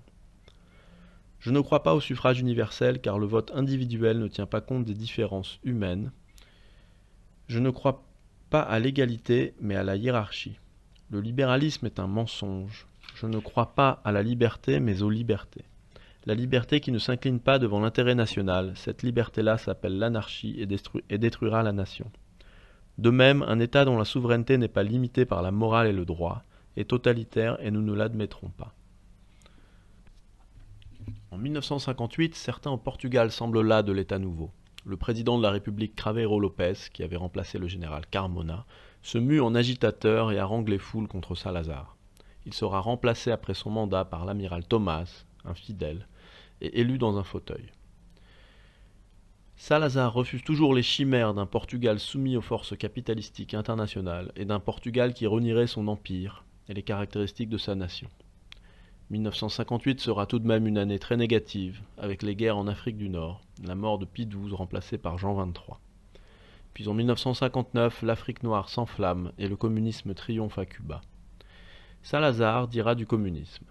Je ne crois pas au suffrage universel car le vote individuel ne tient pas compte des différences humaines. Je ne crois pas à l'égalité, mais à la hiérarchie. Le libéralisme est un mensonge. Je ne crois pas à la liberté, mais aux libertés. La liberté qui ne s'incline pas devant l'intérêt national, cette liberté-là s'appelle l'anarchie et détruira la nation. De même, un État dont la souveraineté n'est pas limitée par la morale et le droit est totalitaire et nous ne l'admettrons pas. En 1958, certains au Portugal semblent las de l'État nouveau. le président de la République Cravero Lopez, qui avait remplacé le général Carmona, se mue en agitateur et harangue les foules contre Salazar. Il sera remplacé après son mandat par l'amiral Tomás, un fidèle, et élu dans un fauteuil. Salazar refuse toujours les chimères d'un Portugal soumis aux forces capitalistiques internationales et d'un Portugal qui renierait son empire et les caractéristiques de sa nation. 1958 sera tout de même une année très négative, avec les guerres en Afrique du Nord, la mort de Pie XII remplacé par Jean XXIII. Puis en 1959, l'Afrique noire s'enflamme et le communisme triomphe à Cuba. Salazar dira du communisme.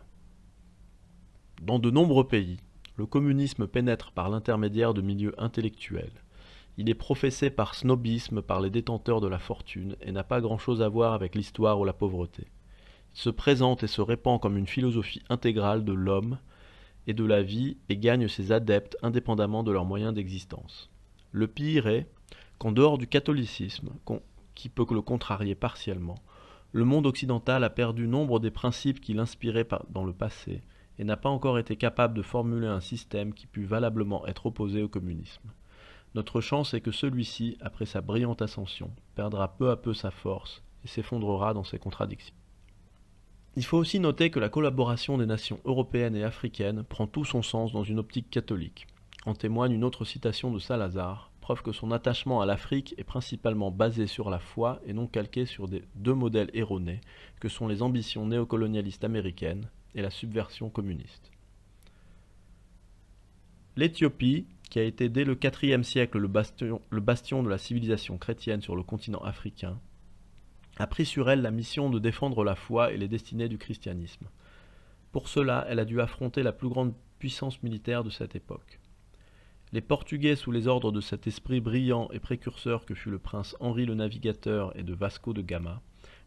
Dans de nombreux pays, le communisme pénètre par l'intermédiaire de milieux intellectuels. Il est professé par snobisme par les détenteurs de la fortune et n'a pas grand-chose à voir avec l'histoire ou la pauvreté. Il se présente et se répand comme une philosophie intégrale de l'homme et de la vie et gagne ses adeptes indépendamment de leurs moyens d'existence. Le pire est qu'en dehors du catholicisme, qui peut le contrarier partiellement, le monde occidental a perdu nombre des principes qui l'inspiraient dans le passé et n'a pas encore été capable de formuler un système qui pût valablement être opposé au communisme. Notre chance est que celui-ci, après sa brillante ascension, perdra peu à peu sa force et s'effondrera dans ses contradictions. Il faut aussi noter que la collaboration des nations européennes et africaines prend tout son sens dans une optique catholique. En témoigne une autre citation de Salazar, preuve que son attachement à l'Afrique est principalement basé sur la foi et non calqué sur deux modèles erronés que sont les ambitions néocolonialistes américaines et la subversion communiste. L'Éthiopie, qui a été dès le IVe siècle le bastion de la civilisation chrétienne sur le continent africain, a pris sur elle la mission de défendre la foi et les destinées du christianisme. Pour cela, elle a dû affronter la plus grande puissance militaire de cette époque. Les Portugais, sous les ordres de cet esprit brillant et précurseur que fut le prince Henri le Navigateur et de Vasco de Gama,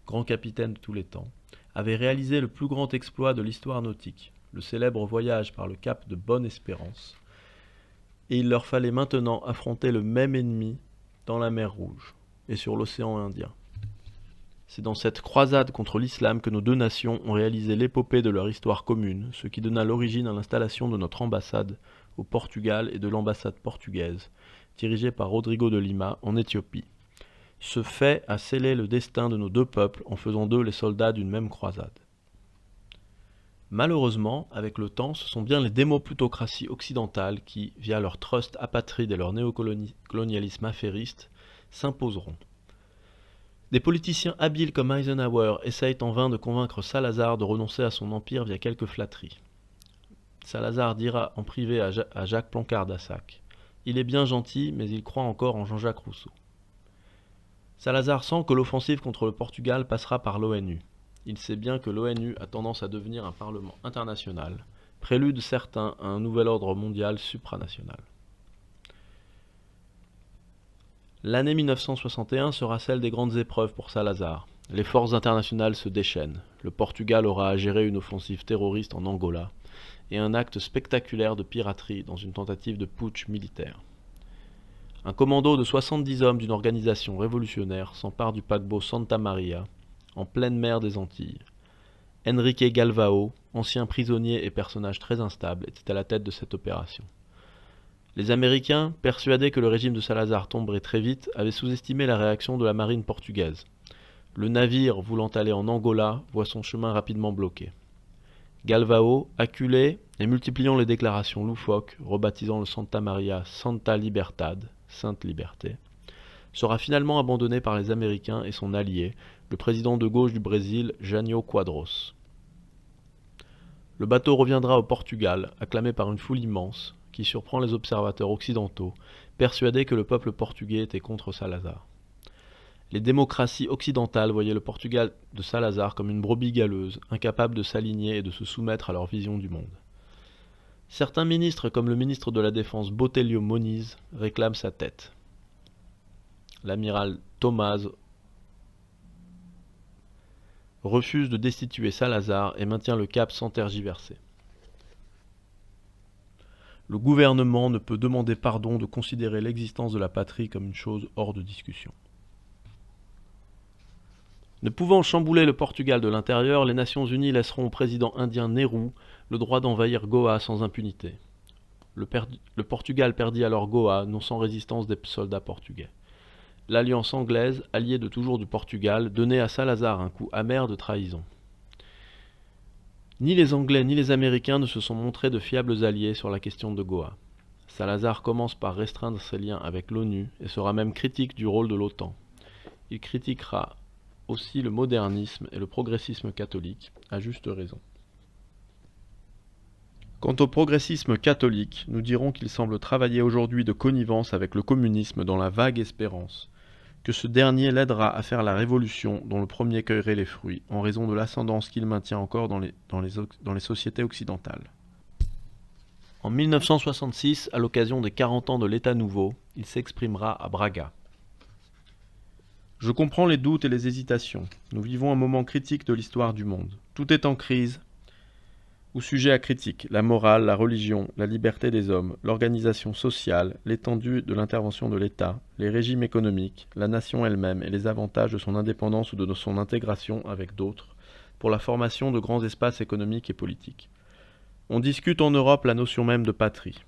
grand capitaine de tous les temps, avaient réalisé le plus grand exploit de l'histoire nautique, le célèbre voyage par le cap de Bonne-Espérance, et il leur fallait maintenant affronter le même ennemi dans la mer Rouge et sur l'océan Indien. C'est dans cette croisade contre l'islam que nos deux nations ont réalisé l'épopée de leur histoire commune, ce qui donna l'origine à l'installation de notre ambassade au Portugal et de l'ambassade portugaise, dirigée par Rodrigo de Lima en Éthiopie. Ce fait a scellé le destin de nos deux peuples en faisant d'eux les soldats d'une même croisade. Malheureusement, avec le temps, ce sont bien les démoplutocraties occidentales qui, via leur trust apatride et leur néocolonialisme affairiste, s'imposeront. Des politiciens habiles comme Eisenhower essayent en vain de convaincre Salazar de renoncer à son empire via quelques flatteries. Salazar dira en privé à Jacques Plancard d'Assac « Il est bien gentil, mais il croit encore en Jean-Jacques Rousseau ». Salazar sent que l'offensive contre le Portugal passera par l'ONU. Il sait bien que l'ONU a tendance à devenir un parlement international, prélude certain à un nouvel ordre mondial supranational. L'année 1961 sera celle des grandes épreuves pour Salazar. Les forces internationales se déchaînent. Le Portugal aura à gérer une offensive terroriste en Angola et un acte spectaculaire de piraterie dans une tentative de putsch militaire. Un commando de 70 hommes d'une organisation révolutionnaire s'empare du paquebot Santa Maria, en pleine mer des Antilles. Henrique Galvao, ancien prisonnier et personnage très instable, était à la tête de cette opération. Les Américains, persuadés que le régime de Salazar tomberait très vite, avaient sous-estimé la réaction de la marine portugaise. Le navire, voulant aller en Angola, voit son chemin rapidement bloqué. Galvao, acculé et multipliant les déclarations loufoques, rebaptisant le Santa Maria Santa Libertad, Sainte Liberté, sera finalement abandonné par les Américains et son allié, le président de gauche du Brésil, Jânio Quadros. Le bateau reviendra au Portugal, acclamé par une foule immense, qui surprend les observateurs occidentaux, persuadés que le peuple portugais était contre Salazar. Les démocraties occidentales voyaient le Portugal de Salazar comme une brebis galeuse, incapable de s'aligner et de se soumettre à leur vision du monde. Certains ministres, comme le ministre de la Défense Botelho Moniz, réclament sa tête. L'amiral Tomás refuse de destituer Salazar et maintient le cap sans tergiverser. Le gouvernement ne peut demander pardon de considérer l'existence de la patrie comme une chose hors de discussion. Ne pouvant chambouler le Portugal de l'intérieur, les Nations Unies laisseront au président indien Nehru le droit d'envahir Goa sans impunité. Le Portugal perdit alors Goa, non sans résistance des soldats portugais. L'alliance anglaise, alliée de toujours du Portugal, donnait à Salazar un coup amer de trahison. Ni les Anglais ni les Américains ne se sont montrés de fiables alliés sur la question de Goa. Salazar commence par restreindre ses liens avec l'ONU et sera même critique du rôle de l'OTAN. Il critiquera aussi le modernisme et le progressisme catholique, à juste raison. Quant au progressisme catholique, nous dirons qu'il semble travailler aujourd'hui de connivence avec le communisme dans la vague espérance que ce dernier l'aidera à faire la révolution dont le premier cueillerait les fruits, en raison de l'ascendance qu'il maintient encore dans les sociétés occidentales. En 1966, à l'occasion des 40 ans de l'État nouveau, il s'exprimera à Braga. Je comprends les doutes et les hésitations. Nous vivons un moment critique de l'histoire du monde. Tout est en crise ou sujet à critique. La morale, la religion, la liberté des hommes, l'organisation sociale, l'étendue de l'intervention de l'État, les régimes économiques, la nation elle-même et les avantages de son indépendance ou de son intégration avec d'autres, pour la formation de grands espaces économiques et politiques. On discute en Europe la notion même de patrie.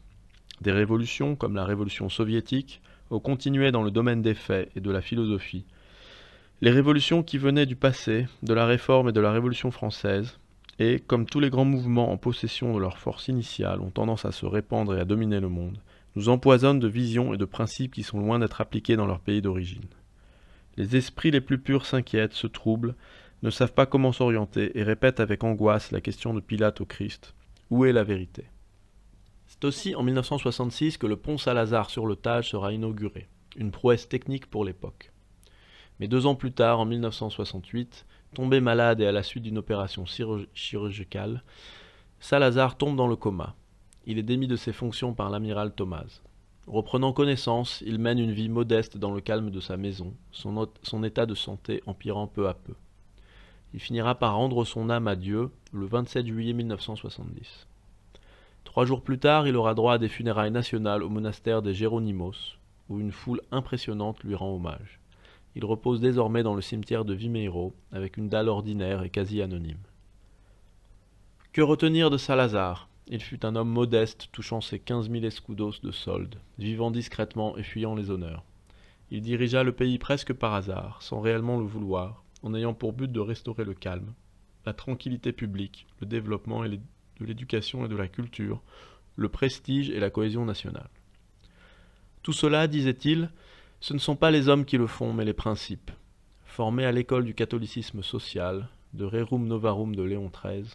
Des révolutions, comme la révolution soviétique, ont continué dans le domaine des faits et de la philosophie. Les révolutions qui venaient du passé, de la Réforme et de la Révolution française, et, comme tous les grands mouvements en possession de leur force initiale ont tendance à se répandre et à dominer le monde, nous empoisonnent de visions et de principes qui sont loin d'être appliqués dans leur pays d'origine. Les esprits les plus purs s'inquiètent, se troublent, ne savent pas comment s'orienter et répètent avec angoisse la question de Pilate au Christ. Où est la vérité ? C'est aussi en 1966 que le pont Salazar sur le Tage sera inauguré, une prouesse technique pour l'époque. Mais 2 ans plus tard, en 1968, tombé malade et à la suite d'une opération chirurgicale, Salazar tombe dans le coma. Il est démis de ses fonctions par l'amiral Thomas. Reprenant connaissance, il mène une vie modeste dans le calme de sa maison, son état de santé empirant peu à peu. Il finira par rendre son âme à Dieu le 27 juillet 1970. 3 jours plus tard, il aura droit à des funérailles nationales au monastère des Géronimos, où une foule impressionnante lui rend hommage. Il repose désormais dans le cimetière de Vimeiro, avec une dalle ordinaire et quasi anonyme. Que retenir de Salazar ? Il fut un homme modeste, touchant ses 15 000 escudos de solde, vivant discrètement et fuyant les honneurs. Il dirigea le pays presque par hasard, sans réellement le vouloir, en ayant pour but de restaurer le calme, la tranquillité publique, le développement de l'éducation et de la culture, le prestige et la cohésion nationale. Tout cela, disait-il, ce ne sont pas les hommes qui le font, mais les principes. Formé à l'école du catholicisme social, de Rerum Novarum de Léon XIII,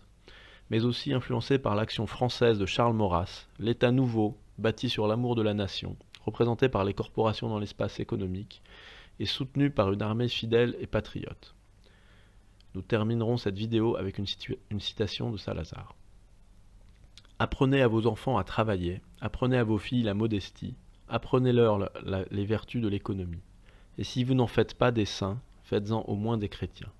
mais aussi influencé par l'action française de Charles Maurras, l'État nouveau, bâti sur l'amour de la nation, représenté par les corporations dans l'espace économique, et soutenu par une armée fidèle et patriote. Nous terminerons cette vidéo avec une citation de Salazar. Apprenez à vos enfants à travailler, apprenez à vos filles la modestie, apprenez-leur les vertus de l'économie. Et si vous n'en faites pas des saints, faites-en au moins des chrétiens.